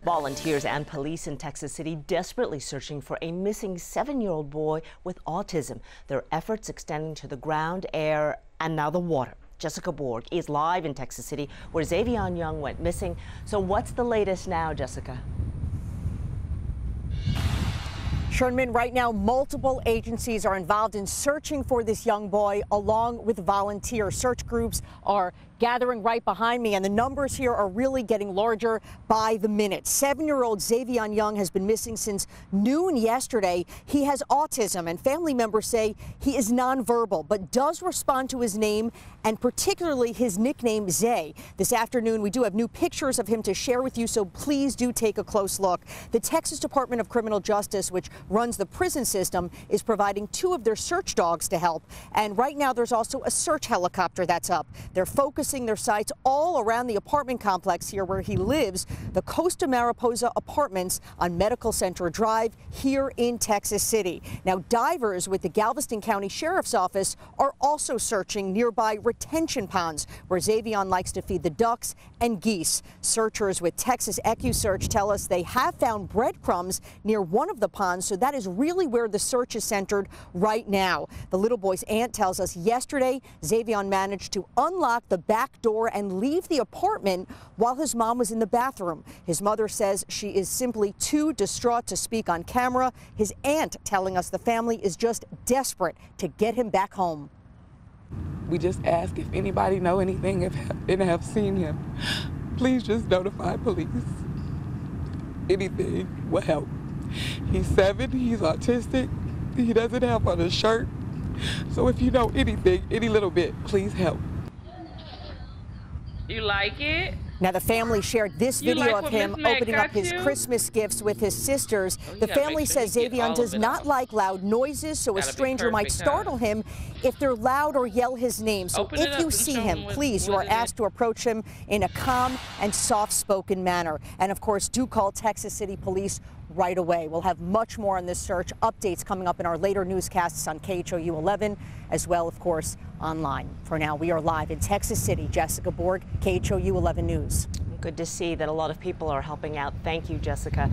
Volunteers and police in Texas City desperately searching for a missing 7-year-old boy with autism. Their efforts extending to the ground, air, and now the water. Jessica Borg is live in Texas City, where Xavion Young went missing. So what's the latest now, Jessica? Sherman, right now, multiple agencies are involved in searching for this young boy, along with volunteers. Search groups are gathering right behind me, and the numbers here are really getting larger by the minute. 7-year-old Xavion Young has been missing since noon yesterday. He has autism, and family members say he is nonverbal, but does respond to his name, and particularly his nickname, Zay. This afternoon, we do have new pictures of him to share with you, so please do take a close look. The Texas Department of Criminal Justice, which runs the prison system, is providing 2 of their search dogs to help. And right now, there's also a search helicopter that's up. They're focusing their sights all around the apartment complex here where he lives, the Costa Mariposa Apartments on Medical Center Drive here in Texas City. Now, divers with the Galveston County Sheriff's Office are also searching nearby retention ponds where Xavion likes to feed the ducks and geese. Searchers with Texas EquuSearch tell us they have found breadcrumbs near one of the ponds, so that is really where the search is centered right now. The little boy's aunt tells us yesterday Xavion managed to unlock the back door and leave the apartment while his mom was in the bathroom. His mother says she is simply too distraught to speak on camera. His aunt telling us the family is just desperate to get him back home. We just ask if anybody know anything and have seen him. Please just notify police. Anything will help. He's 7, he's autistic, he doesn't have on a shirt. So if you know anything, any little bit, please help. You like it? Now, the family shared this video of him opening up his Christmas gifts with his sisters. The family says Xavion does not like loud noises, so a stranger might startle him if they're loud or yell his name. So if you see him, please, you are asked to approach him in a calm and soft-spoken manner. And, of course, do call Texas City Police right away. We'll have much more on this search, updates coming up in our later newscasts on KHOU 11, as well, of course, online. For now, we are live in Texas City. Jessica Borg, KHOU 11 News. Good to see that a lot of people are helping out. Thank you, Jessica.